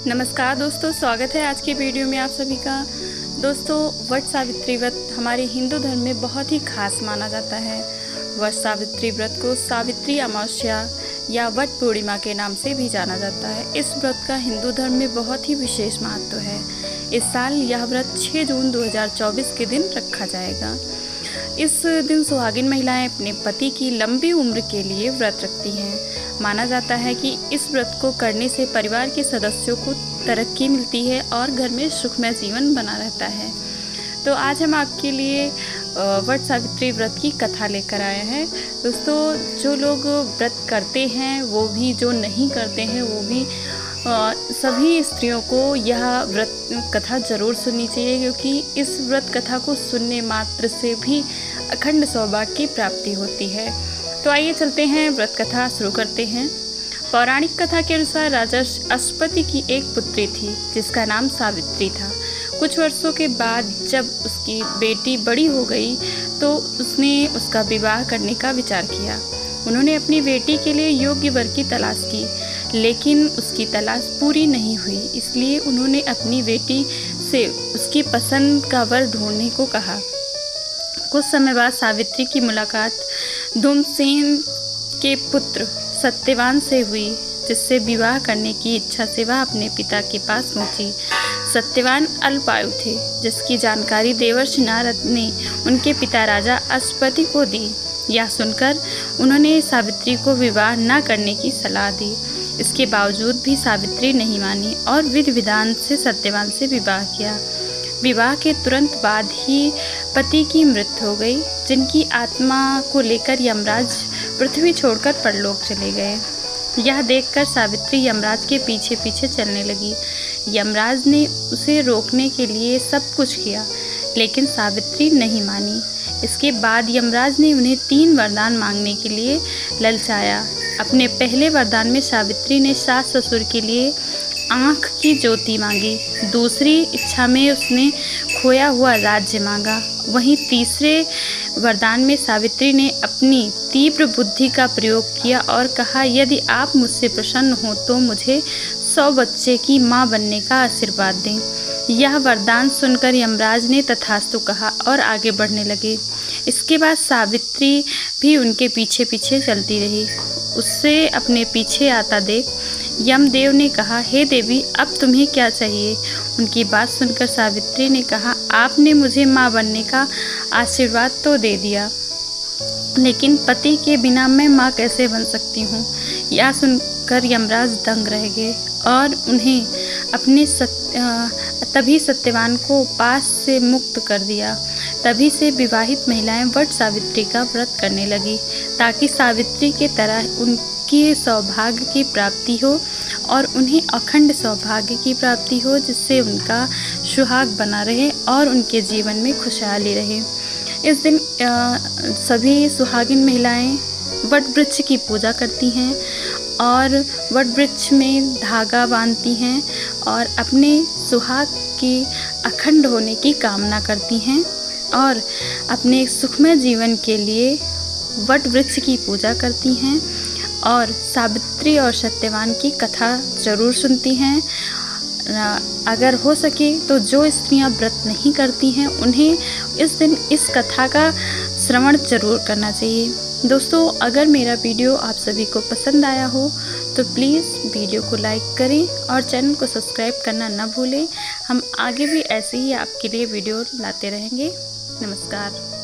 नमस्कार दोस्तों, स्वागत है आज के वीडियो में आप सभी का। दोस्तों, वट सावित्री व्रत हमारे हिंदू धर्म में बहुत ही खास माना जाता है। वट सावित्री व्रत को सावित्री अमावस्या या वट पूर्णिमा के नाम से भी जाना जाता है। इस व्रत का हिंदू धर्म में बहुत ही विशेष महत्व है। इस साल यह व्रत 6 जून 2024 के दिन रखा जाएगा। इस दिन सुहागिन महिलाएं अपने पति की लंबी उम्र के लिए व्रत रखती हैं। माना जाता है कि इस व्रत को करने से परिवार के सदस्यों को तरक्की मिलती है और घर में सुखमय जीवन बना रहता है। तो आज हम आपके लिए वट सावित्री व्रत की कथा लेकर आए हैं। दोस्तों, जो लोग व्रत करते हैं वो भी, जो नहीं करते हैं वो भी, सभी स्त्रियों को यह व्रत कथा जरूर सुननी चाहिए, क्योंकि इस व्रत कथा को सुनने मात्र से भी अखंड सौभाग्य की प्राप्ति होती है। तो आइए चलते हैं, व्रत कथा शुरू करते हैं। पौराणिक कथा के अनुसार राजा अश्वपति की एक पुत्री थी जिसका नाम सावित्री था। कुछ वर्षों के बाद जब उसकी बेटी बड़ी हो गई तो उसने उसका विवाह करने का विचार किया। उन्होंने अपनी बेटी के लिए योग्य वर की तलाश की, लेकिन उसकी तलाश पूरी नहीं हुई। इसलिए उन्होंने अपनी बेटी से उसकी पसंद का वर ढूंढने को कहा। कुछ समय बाद सावित्री की मुलाकात धूमसेन के पुत्र सत्यवान से हुई, जिससे विवाह करने की इच्छा से वह अपने पिता के पास पहुंची। सत्यवान अल्पायु थे, जिसकी जानकारी देवर्षि नारद ने उनके पिता राजा अश्वपति को दी। यह सुनकर उन्होंने सावित्री को विवाह न करने की सलाह दी। इसके बावजूद भी सावित्री नहीं मानी और विधि विधान से सत्यवान से विवाह किया। विवाह के तुरंत बाद ही पति की मृत्यु हो गई, जिनकी आत्मा को लेकर यमराज पृथ्वी छोड़कर परलोक चले गए। यह देखकर सावित्री यमराज के पीछे पीछे चलने लगी। यमराज ने उसे रोकने के लिए सब कुछ किया, लेकिन सावित्री नहीं मानी। इसके बाद यमराज ने उन्हें 3 वरदान मांगने के लिए ललचाया। अपने पहले वरदान में सावित्री ने सास ससुर के लिए आँख की ज्योति मांगी। दूसरी इच्छा में उसने खोया हुआ राज्य मांगा। वहीं तीसरे वरदान में सावित्री ने अपनी तीव्र बुद्धि का प्रयोग किया और कहा, यदि आप मुझसे प्रसन्न हो तो मुझे 100 बच्चे की माँ बनने का आशीर्वाद दें। यह वरदान सुनकर यमराज ने तथास्तु कहा और आगे बढ़ने लगे। इसके बाद सावित्री भी उनके पीछे पीछे चलती रही। उससे अपने पीछे आता देख यमदेव ने कहा, हे देवी, अब तुम्हें क्या चाहिए? उनकी बात सुनकर सावित्री ने कहा, आपने मुझे माँ बनने का आशीर्वाद तो दे दिया, लेकिन पति के बिना मैं माँ कैसे बन सकती हूँ? यह सुनकर यमराज दंग रह गए और उन्हें अपने तभी सत्यवान को पास से मुक्त कर दिया। तभी से विवाहित महिलाएं वट सावित्री का व्रत करने लगी, ताकि सावित्री के तरह उनकी सौभाग्य की प्राप्ति हो और उन्हें अखंड सौभाग्य की प्राप्ति हो, जिससे उनका सुहाग बना रहे और उनके जीवन में खुशहाली रहे। इस दिन सभी सुहागिन महिलाएं वट वृक्ष की पूजा करती हैं और वट वृक्ष में धागा बांधती हैं और अपने सुहाग के अखंड होने की कामना करती हैं और अपने सुखमय जीवन के लिए वट वृक्ष की पूजा करती हैं और सावित्री और सत्यवान की कथा जरूर सुनती हैं। अगर हो सके तो जो स्त्रियां व्रत नहीं करती हैं उन्हें इस दिन इस कथा का श्रवण जरूर करना चाहिए। दोस्तों, अगर मेरा वीडियो आप सभी को पसंद आया हो तो प्लीज़ वीडियो को लाइक करें और चैनल को सब्सक्राइब करना न भूलें। हम आगे भी ऐसे ही आपके लिए वीडियो लाते रहेंगे। नमस्कार।